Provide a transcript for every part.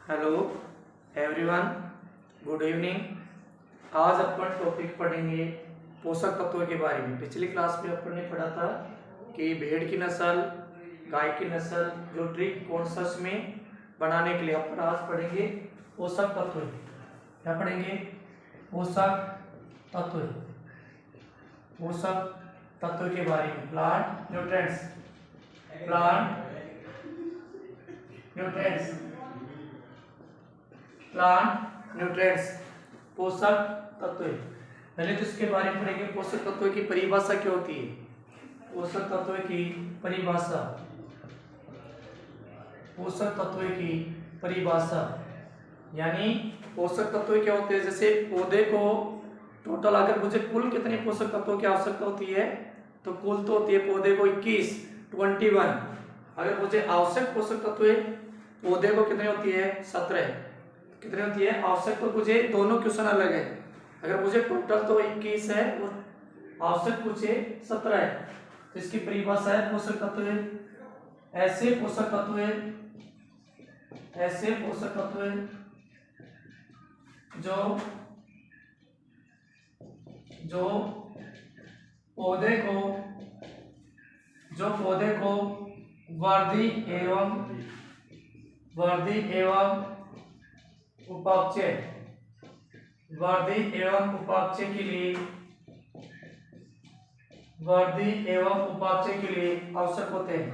Hello everyone, good evening. आज अपन topic पढ़ेंगे पोषक तत्वों के बारे में। पिछली क्लास में अपन ने पढ़ा था कि भेड़ की नस्ल, गाय की नस्ल जो ट्रिक कॉन्शस में बनाने के लिए अपन आज पढ़ेंगे पोषक तत्व। क्या पढ़ेंगे? पोषक तत्व। पोषक तत्व के बारे में plant nutrients, plant nutrients, plant nutrients, पोषक तत्व। पहले तो इसके बारे में पढ़ेंगे पोषक तत्व की परिभाषा क्या होती है। पोषक तत्व की परिभाषा, पोषक तत्व की परिभाषा यानी पोषक तत्व क्या होते हैं। जैसे पौधे को टोटल अगर मुझे कुल कितने पोषक तत्वों की आवश्यकता होती है तो कुल तो होती है पौधे को 21। अगर मुझे आवश्यक पोषक तत्व पौधे को कितने होती है 17। कितनी होती है आवश्यक? तो मुझे दोनों क्वेश्चन अलग है। अगर मुझे टोटल तो 21 है और आवश्यक मुझे 17 है तो इसकी परिभाषा है पोषक तत्व ऐसे पोषक तत्व, ऐसे पोषक तत्व जो पौधे को वृद्धि एवं उपापचय, वृद्धि एवं उपापचय के लिए, वृद्धि एवं उपापचय के लिए आवश्यक होते हैं,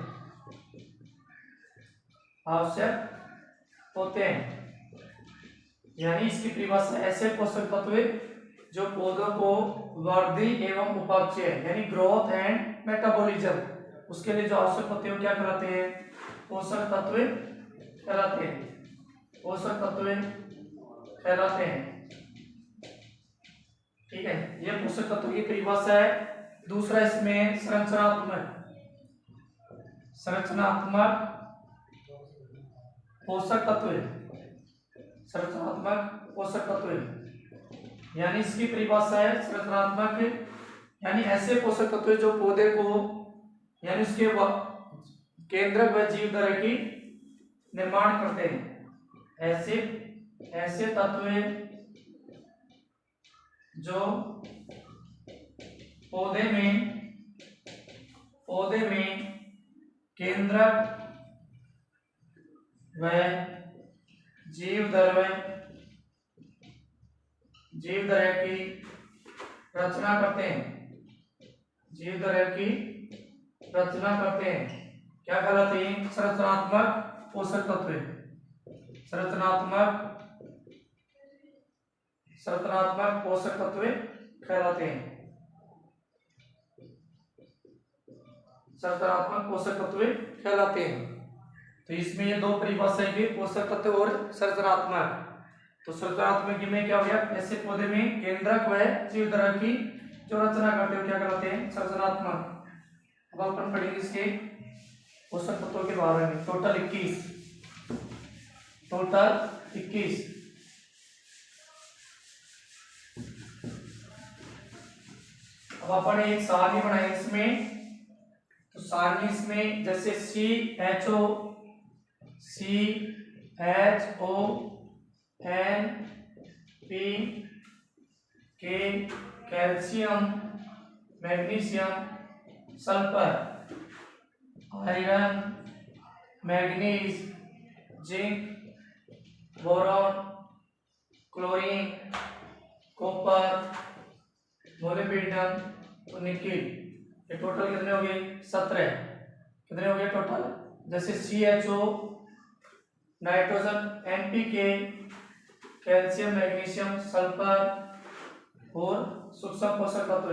आवश्यक होते हैं। यानी इसकी परिभाषा ऐसे पोषक तत्व जो पौधों को वृद्धि एवं उपापचय यानी ग्रोथ एंड मेटाबॉलिज्म उसके लिए जो आवश्यक होते हैं क्या कहलाते हैं? पोषक तत्व कहलाते हैं, पोषक तत्व कहलाते हैं। ठीक है, ये पोषक तत्व की परिभाषा है। दूसरा इसमें संरचनात्मक, संरचनात्मक पोषक तत्व, संरचनात्मक पोषक तत्व यानी इसकी परिभाषा है संरचनात्मक यानी ऐसे पोषक तत्व जो पौधे को यानी उसके केंद्रक व जीवधारा की निर्माण करते हैं। ऐसे तत्व जो पौधे में केंद्रक व जीवधारा की रचना करते हैं, जीवधारा की रचना करते हैं। क्या कहलाते हैं? संरचनात्मक पोषक तत्व, संरचनात्मक पोषक तत्व कहलाते हैं, संरचनात्मक पोषक तत्व कहलाते हैं। तो इसमें ये दो परिभाषाएं भी पोषक तत्व और संरचनात्मक। तो संरचनात्मक में क्या हो गया? ऐसे पौधे में केंद्रक व जीवधारा की जो रचना करते हैं क्या कहलाते हैं? संरचनात्मक। अब अपन पढ़ेंगे इसके पोषक तत्वों के बारे में। Total 21, total 21। अब अपन एक सारणी बनाए इसमें। तो सारणी इसमें जैसे NPK calcium, magnesium, sulphur, iron, manganese, zinc, boron, chlorine, copper, molybdenum और निकेल। ये टोटल कितने हो गए? 17। कितने हो गए टोटल? जैसे CHO nitrogen, NPK calcium, magnesium, sulphur और सूक्ष्म पोषक तत्व,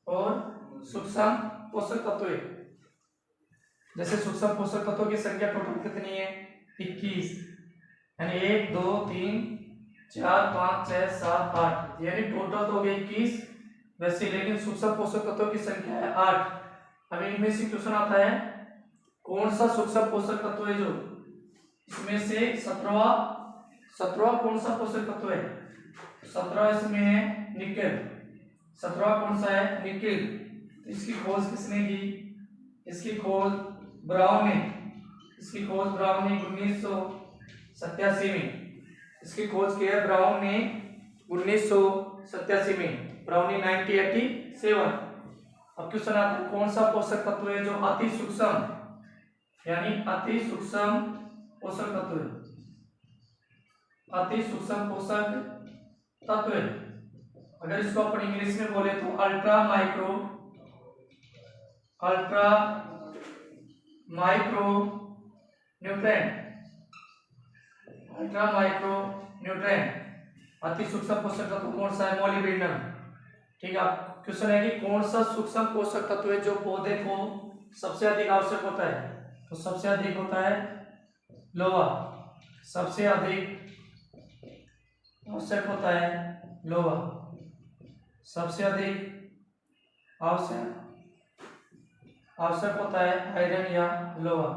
और सूक्ष्म पोषक तत्व। जैसे सूक्ष्म पोषक तत्वों की संख्या टोटल कितनी है? 21 यानी 1 2 3 4 5 6 7 8 यानी टोटल तो हो गए 21। वैसे लेकिन सूक्ष्म पोषक तत्वों की संख्या है 8। अब इनमें से क्वेश्चन आता है कौन सा सूक्ष्म पोषक तत्व है जो इसमें से 17वां कौन सा पोषक तत्व है? 17 इसमें है निकेल। 17वां कौन सा है? निकेल। इसकी खोज किसने की? इसकी खोज ब्राउन ने, इसकी खोज ब्राउन ने 87 में। इसकी खोज की है ब्राउन ने 1987 में, ब्राउनी 1987। अब क्वेश्चन आता है कौन सा पोषक तत्व है जो अति सूक्ष्म यानी अति सूक्ष्म पोषक तत्व है, अति सूक्ष्म पोषक तत्व है। अगर इसको अपन इंग्लिश में बोले तो ultra micro nutrient, ultra micro nutrient. अति सूक्ष्म पोषक तत्व कौन सा है? मोलिब्डेनम। ठीक है, क्वेश्चन है कि कौन सा सूक्ष्म पोषक तत्व है जो पौधे को सबसे अधिक आवश्यक होता है? तो सबसे अधिक होता है लोहा, सबसे अधिक आवश्यक होता है लोहा, सबसे अधिक आवश्यक होता है आयरन या लोहा।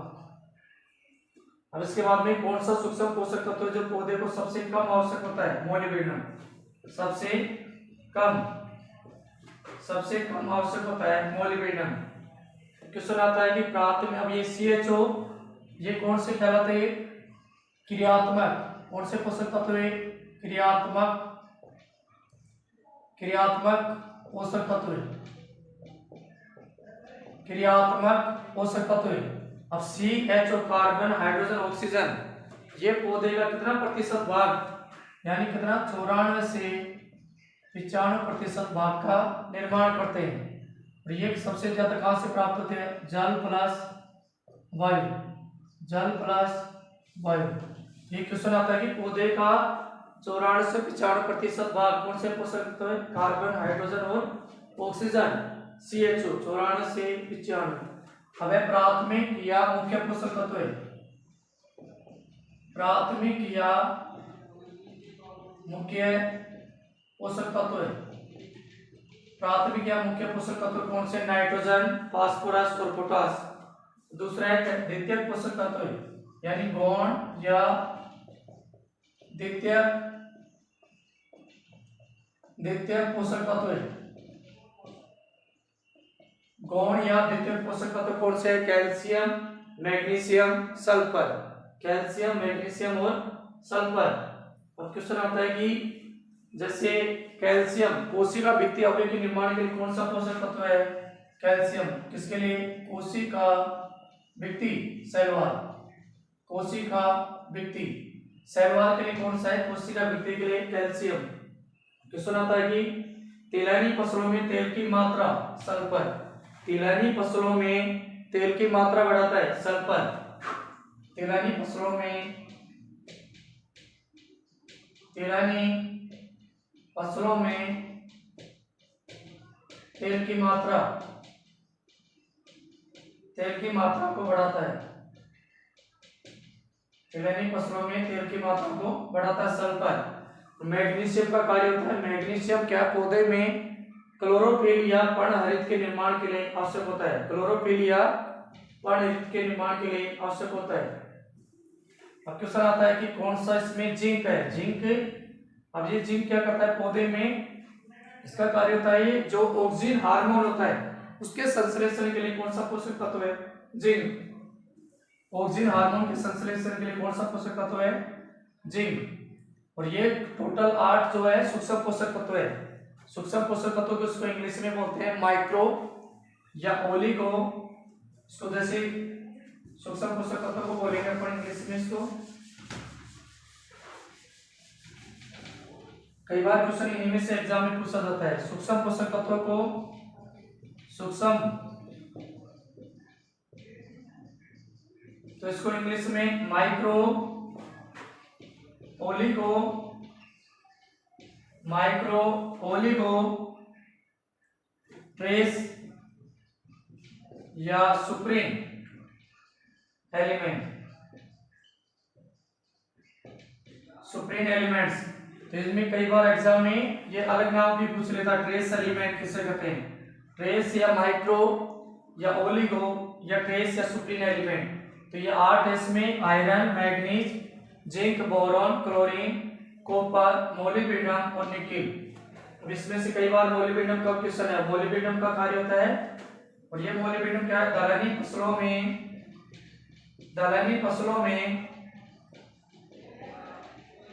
अब इसके बाद में कौन सा सूक्ष्म पोषक तत्व है जो पौधे को सबसे कम आवश्यक होता है? मोलिब्डेनम, सबसे कम आवश्यक होता है मोलिब्डेनम। क्वेश्चन आता है कि प्राथमिक, अब ये CHO ये कौन से कहलाते हैं? क्रियात्मक। कौन से पोषक तत्व है? क्रियात्मक पोषक तत्व है, क्रियात्मक पोषक तत्व है। अब CHO कार्बन हाइड्रोजन ऑक्सीजन ये पौधे का कितना प्रतिशत भाग यानी कितना 94 से 95% भाग का निर्माण करते हैं। और ये सबसे ज्यादा कहां से प्राप्त होते हैं? जल प्लस वायु। ये क्वेश्चन आता है कि पौधे का 94 से 95% भाग कौन से पोषक तत्व है? कार्बन हाइड्रोजन और ऑक्सीजन, CHO 94 से 95। अब है प्राथमिक या मुख्य पोषक तत्व है, प्राथमिक या मुख्य पोषक तत्व है। प्राथमिक या मुख्य पोषक तत्व कौन से? नाइट्रोजन, फास्फोरस और पोटास। दूसरा है द्वितीयक पोषक तत्व है यानी गौण या द्वितीयक पोषक तत्व है, गौण या द्वितीयक पोषक तत्व कौन से है? Calcium, magnesium, sulphur, calcium, magnesium और सल्फर। अब क्वेश्चन आता है कि जैसे कैल्शियम कोशिका भित्ति अवयव के निर्माण के लिए कौन सा पोषक तत्व है? कैल्शियम किसके लिए? कोशिका भित्ति, सेल वॉल, कोशिका भित्ति, सेल वॉल के लिए कौन सा है? कोशिका भित्ति के लिए कैल्शियम। क्वेश्चन आता है कि तिलहनी फसलों में तेल की मात्रा, सल्फर, तिलहनी फसलों में तेल की मात्रा बढ़ाता है सल्फर, तिलहनी फसलों में तेल की मात्रा को बढ़ाता है, तिलहनी फसलों में तेल की मात्रा को बढ़ाता है सल्फर। मैग्नीशियम का कार्य होता है, मैग्नीशियम क्या पौधे में क्लोरोफिल या पर्णहरित के निर्माण के लिए आवश्यक होता है, क्लोरोफिल या पर्णहरित के निर्माण के लिए आवश्यक होता है। अब क्वेश्चन आता है कि कौन सा इसमें जिंक है? जिंक, अब ये जिंक क्या करता है पौधे में? इसका कार्य होता है जो ऑक्सीजन हार्मोन होता है उसके संश्लेषण के लिए कौन सा पोषक तत्व है? जिंक। ऑक्सीजन हार्मोन के संश्लेषण के लिए कौन सा पोषक तत्व है? जिंक। और ये टोटल 8 जो है सूक्ष्म पोषक तत्व है। सूक्ष्म पोषक तत्व को इसको इंग्लिश में बोलते हैं माइक्रो या ओलिगो। इसको जैसे सूक्ष्म पोषक तत्व को बोलेंगे अपन इंग्लिश में इसको। कई बार क्वेश्चन इन्हीं से एग्जाम में पूछा जाता है। सूक्ष्म पोषक तत्व को तो इसको इंग्लिश में माइक्रो ओलिगो ट्रेस या सुप्रीम एलिमेंट्स। तो इसमें कई बार एग्जाम में ये अलग नाम भी पूछ लेता, ट्रेस एलिमेंट किसे कहते हैं? ट्रेस या माइक्रो या ओलिगो या ट्रेस या सुप्रीम एलिमेंट। तो ये 8 है इसमें, iron, manganese, zinc, boron, chlorine, copper, molybdenum और निकेल। अब इसमें से कई बार मोलिब्डेनम का क्वेश्चन है। मोलिब्डेनम का कार्य होता है, और ये मोलिब्डेनम क्या है? दलहनी फसलों में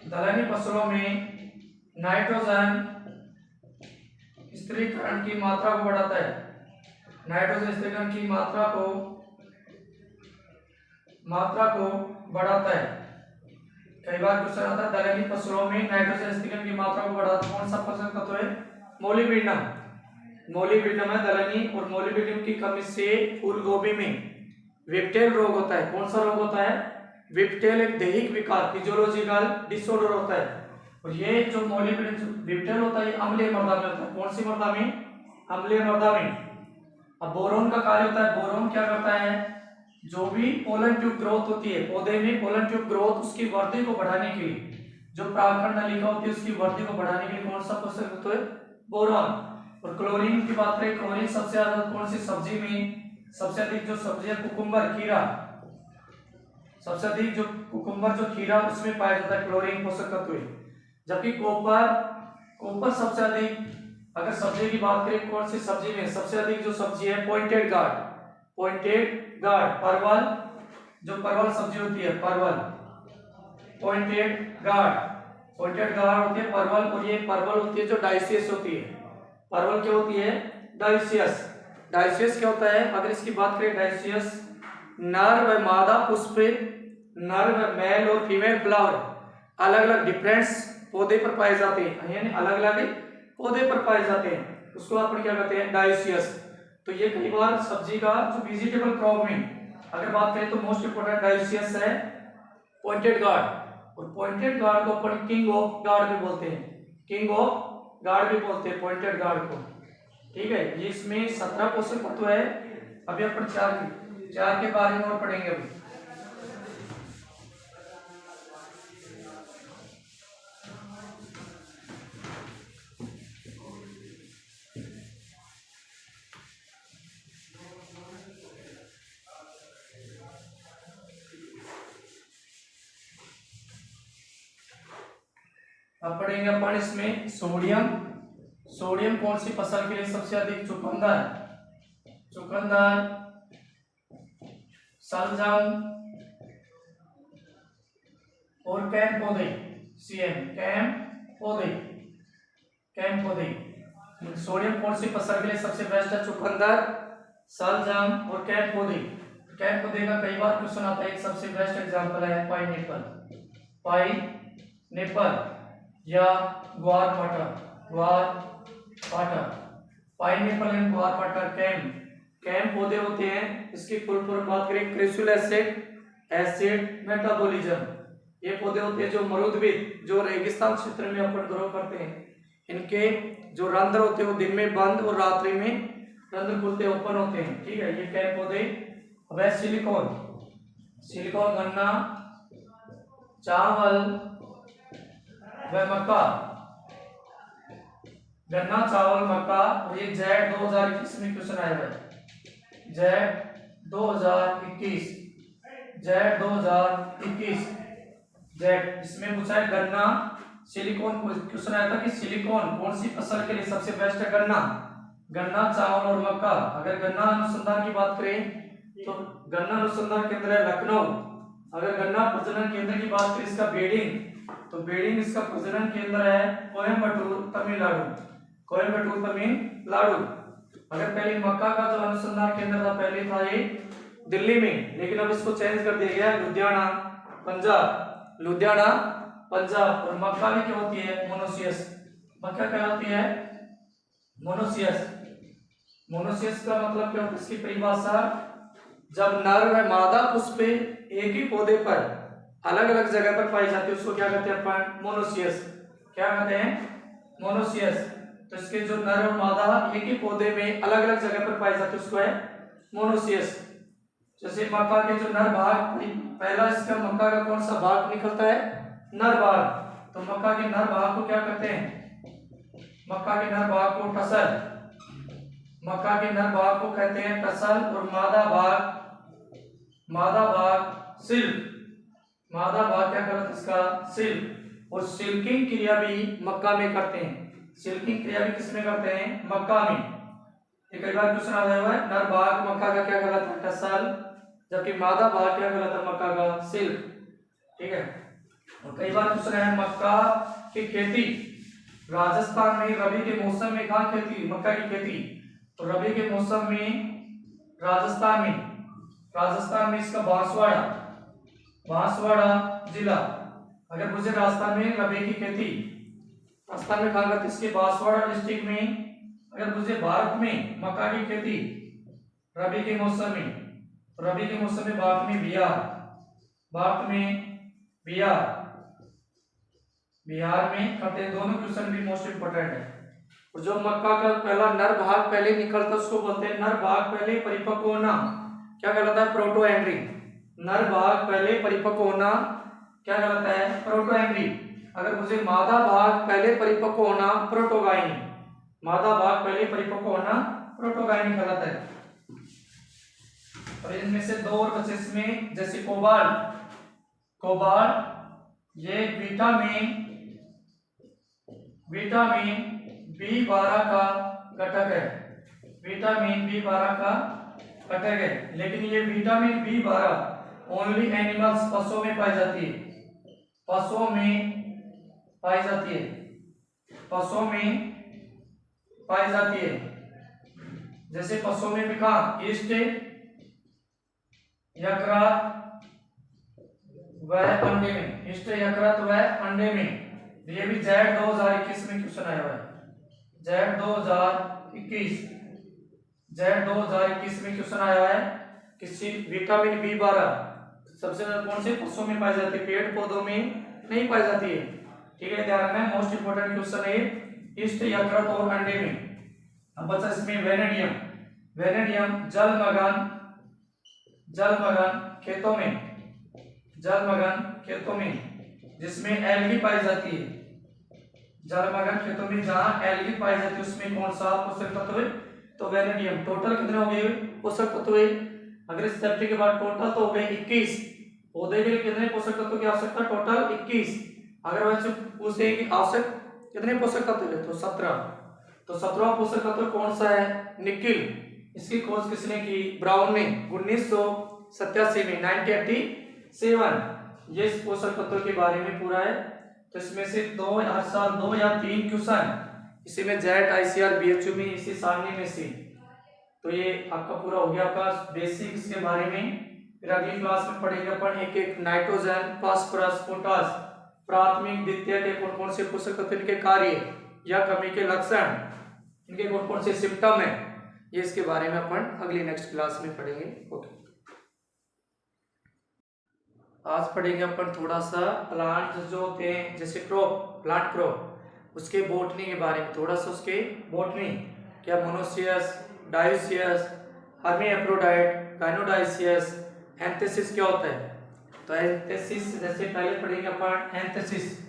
दलहनी फसलों में नाइट्रोजन स्थिरीकरण की मात्रा को बढ़ाता है। नाइट्रोजन स्थिरीकरण की मात्रा को बढ़ाता है। कई बार क्वेश्चन आता है दलहनी फसलों में नाइट्रोजन स्थिरीकरण की मात्रा को बढ़ाता कौन सा पोषक तत्व है? मोलिब्डेनम। मोलिब्डेनम है दलहनी, और मोलिब्डेनम की कमी से फूल गोभी में विप्टेल रोग होता है। कौन सा रोग होता है? विप्टेल एक दैहिक विकार, फिजियोलॉजिकल डिसऑर्डर होता है। और ये जो मोलिब्डेनम विप्टेल होता है ये अम्लीय मृदा में होता है। कौन सी मृदा में? अम्लीय मृदा में। अब बोरोन का कार्य होता है, बोरोन क्या करता है? जो भी पोलन ट्यूब ग्रोथ होती है पौधे में, पोलन ट्यूब ग्रोथ उसकी वृद्धि को बढ़ाने के लिए, जो परागकण नलिका होती है उसकी वृद्धि को बढ़ाने के लिए कौन सा पोषक तत्व है? बोरॉन। और क्लोरीन की बात करें, क्लोरीन सबसे ज्यादा कौन सी सब्जी में? सबसे अधिक जो सब्जी है कुकुम्बर, खीरा। सबसे अधिक जो कुकुम्बर जो खीरा उसमें पाया जाता है क्लोरीन पोषक तत्व। जबकि कॉपर सबसे अधिक, अगर सब्जी की बात करें कौन सी सब्जी में सबसे अधिक जो सब्जी है पॉइंटेड गार्ड, परवल, जो परवल सब्जी होती है परवल, पॉइंटेड गार्ड होती है परवल। और ये परवल होती है जो डाइसियस होती है। परवल क्या होती है? डाइसियस। डाइसियस क्या होता है? अगर इसकी बात करें, डाइसियस नर व मादा पुष्प, नर व मेल और फीमेल फ्लावर अलग अलग डिफरेंस पौधे पर पाए जाते हैं, यानी अलग अलग पौधे पर पाए जाते हैं, उसको अपन क्या कहते हैं? डाइसियस। तो ये कई बार सब्जी का जो वेजिटेबल क्रॉप में अगर बात करें तो मोस्ट इंपोर्टेंट डाइसियस है पॉइंटेड गार्ड। और पॉइंटेड गार्ड को अपन किंग ऑफ गार्ड भी बोलते हैं, पॉइंटेड गार्ड को। ठीक है, ये इसमें 17 पोषक तत्व है। अभी अपन चार के बारे में और पढ़ेंगे। अभी अब पढ़ेंगे अपन इसमें सोडियम कौन सी फसल के लिए सबसे अधिक? चुकंदर, शलजम और कैम पौधे, कैम पौधे। सोडियम कौन सी फसल के लिए सबसे बेस्ट है? चुकंदर, शलजम और कैम पौधे। कैम पौधे का कई बार क्वेश्चन आता है। एक सबसे बेस्ट एग्जांपल है पाइनएप्पल या ग्वारपाठा। पाइनएप्पल एंड ग्वारपाठा कैम पौधे होते हैं। इसकी फुल फॉर्म बात करें, क्रिसुल एसिड मेटाबॉलिज्म। ये पौधे होते हैं जो मरुद्भिद, जो रेगिस्तान क्षेत्र में अपन ग्रो करते हैं। इनके जो रंध्र होते हैं वो दिन में बंद और रात्रि में रंध्र खुलते ओपन होते हैं। ठीक है, ये कैम पौधे। अब सिलिकॉन गन्ना, चावल व मक्का। गन्ना, चावल, मक्का। और ये जेड 2021 में क्वेश्चन आया है। जेड 2021 इसमें पूछा है गन्ना सिलिकॉन। क्वेश्चन आया था कि सिलिकॉन कौन सी फसल के लिए सबसे बेस्ट है? गन्ना, चावल और मक्का। अगर गन्ना अनुसंधान की बात करें तो गन्ना अनुसंधान केंद्र है लखनऊ। अगर गन्ना प्रजनन केंद्र की बात करें इसका बेडिंग इसका प्रजनन केंद्र है कोयम्बटूर, तमिलनाडु। अगर पहले मक्का का जो अनुसंधान केंद्र था पहले था ये दिल्ली में, लेकिन अब इसको चेंज कर दिया गया लुधियाना, पंजाब। और मक्का में क्या होती है? मोनोसियस। मक्का क्या होती है? मोनोसियस का मतलब क्या होता है? इसकी परिभाषा, जब नर व मादा पुष्प एक ही पौधे पर अलग अलग जगह पर पाई जाती है उसको क्या कहते हैं अपन? मोनोसियस। क्या कहते हैं? मोनोसियस। तो इसके जो नर और मादा एक ही पौधे में अलग अलग जगह पर पाई जाती है उसको है मोनोसियस। जैसे मक्का के जो नर भाग, पहला इसका मक्का का कौन सा भाग निकलता है? नर भाग। तो मक्का के नर भाग को क्या कहते हैं? मक्का के नर भाग को टसल। मक्का के नर भाग को कहते हैं टसल। और मादा भाग सिल्क। मादा भाग क्या कहते हैं इसका? सिल्क। और सिल्किंग क्रिया भी मक्का में करते हैं। सिल्किंग क्रिया भी किसमें करते हैं? मक्का में। ये कई बार क्वेश्चन आया हुआ है। नर भाग मक्का का क्या कहलाता है? टसल, जबकि मादा भाग क्या कहलाता है? मक्का का सिल्क। ठीक है, और कई बार क्वेश्चन है मक्का की खेती राजस्थान में रबी के मौसम में कहाँ खेती मक्का की खेती, तो रबी के मौसम में राजस्थान में इसका बांसवाड़ा जिला। अगर मुझे राजस्थान में रबी की खेती राजस्थान में कहा करते इसके बांसवाड़ा डिस्ट्रिक्ट में। अगर मुझे भारत में मक्का की खेती रबी के मौसम में भारत में बिहार में करते हैं। दोनों क्वेश्चन भी मोस्ट इंपोर्टेंट है। और जो मक्का का पहला नर भाग पहले निकलता है उसको बोलते हैं नर भाग पहले परिपक्व होना, क्या कहलाता है प्रोटो एंड्री। नर भाग पहले परिपक्व होना क्या कहलाता है प्रोटो एंड्री। अगर मुझे मादा भाग पहले परिपक्व होना प्रोटोगाइनी, मादा भाग पहले परिपक्व होना प्रोटोगाइनी कहलाता है। और इनमें से दो और बचे इसमें, जैसे कोबाल्ट ये विटामिन B12 का घटक है, विटामिन B12 का घटक है। लेकिन ये विटामिन B12 ओनली एनिमल्स पशुओं में पाई जाती है, जैसे पशुओं में भी कहा ईस्ट यकृत व अंडे में। ये भी जेड 2021 में क्वेश्चन आया हुआ है, जेड 2021 में क्वेश्चन आया हुआ है। किसी विटामिन B12 सबसे ज्यादा कौन से पशुओं में पाई जाती है, पेड़ पौधों में नहीं पाई जाती है। ठीक है, ध्यान रखना है, मोस्ट इंपोर्टेंट क्वेश्चन है ईस्ट यकृत और अंडे में। अब बचा इसमें वेनेडियम जलमग्न खेतों में जिसमें एल्गी पाई जाती है, जलमग्न खेतों में जहां एल्गी पाई जाती है उसमें कौन सा पोषक तत्व है, तो वेनेडियम। टोटल कितने हो गए पोषक तत्व है, अगर इस चैप्टर के बाद टोटल तो हो गए 21। पौधे के लिए कितने पोषक तत्व की आवश्यकता, टोटल 21। अगर वैसे पूछे कि आवश्यक कितने पोषक तत्व है तो 17। तो 17वां पोषक तत्व कौन सा है, निकिल। इसकी खोज किसने की, ब्राउन ने 1987 में 1987। ये इस पोषक तत्व के बारे में पूरा है। तो इसमें से हर साल 2 या 3 क्वेश्चन इसी में जेट ICR BHU में इसी सारणी में से। तो ये आपका पूरा हो गया आपका बेसिक्स के बारे में। फिर अगली क्लास में पढ़ेंगे अपन एक नाइट्रोजन, फास्फोरस, पोटास, प्राथमिक द्वितीय के कौन कौन से पोषक तत्व, इनके कार्य या कमी के लक्षण, इनके कौन कौन से सिम्टम है, ये इसके बारे में अपन अगली नेक्स्ट क्लास में पढ़ेंगे। ओके, आज पढ़ेंगे अपन थोड़ा सा प्लांट जो होते हैं, जैसे प्लांट क्रॉप, उसके बोटनी के बारे में थोड़ा सा। उसके बोटनी क्या, मोनोसियस, डायोसियस, हर्मीएफ्रोडाइट, गाइनोडाइसियस, एंथेसिस क्या होता है। तो एंथेसिस जैसे पहले पढ़ेंगे अपन एंथेसिस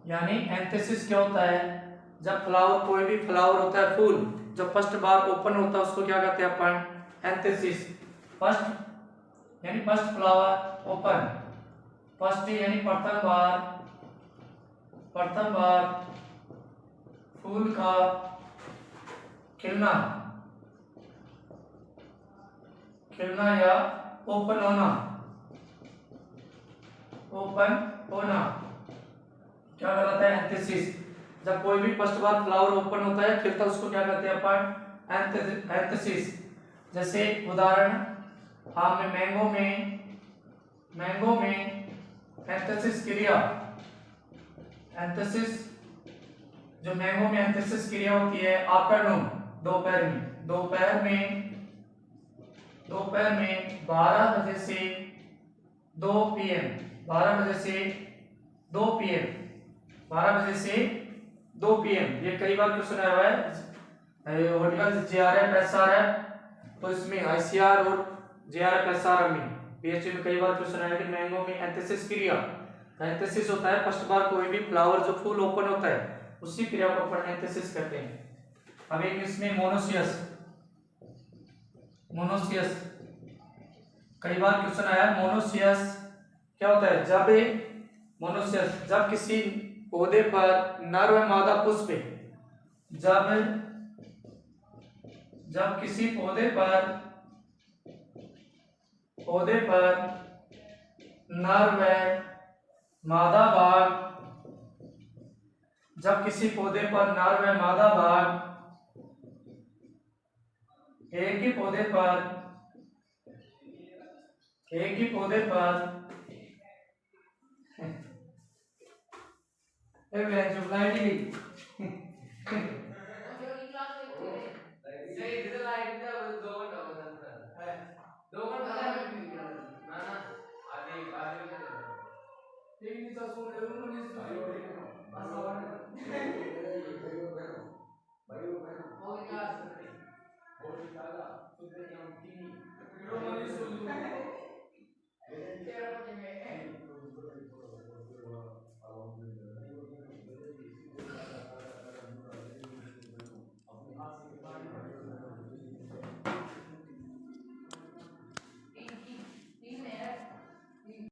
यानी एंथेसिस क्या होता है, जब फ्लावर, कोई भी फ्लावर होता है, फूल जब फर्स्ट बार ओपन होता है उसको क्या कहते हैं अपन, एंथेसिस। फर्स्ट यानी फर्स्ट फ्लावर ओपन, फर्स्ट यानी प्रथम बार फूल का खिलना या ओपन होना क्या कहलाता है, एंथेसिस। जब कोई भी फर्स्ट बार फ्लावर ओपन होता है, खिलता है, उसको क्या कहते हैं अपन, एंथेसिस। जैसे उदाहरण, आम में मैंगो में एंथेसिस क्रिया, जो मैंगो में एंथेसिस क्रिया होती है आफ्टरनून, दोपहर में 12 बजे से 2 PM, 12 बजे से 2 PM। ये कई बार क्वेश्चन आया हुआ है, हॉर्टिकल्चर JRF SRF, तो इसमें ICR और JRF SRF में PhD में कई बार क्वेश्चन आया कि मैंगो में एंथेसिस क्रिया, एंथेसिस होता है फर्स्ट बार कोई भी फ्लावर जो फूल ओपन होता है उसी क्रिया को अपन एंथेसिस कहते हैं। अब एक इसमें मोनोसियस कई बार क्वेश्चन आया, मोनोसियस क्या होता है, जब किसी पौधे पर नर व मादा पुष्प, जब किसी पौधे पर नर व मादा भाग, जब किसी पौधे पर नर व मादा भाग एक ही पौधे पर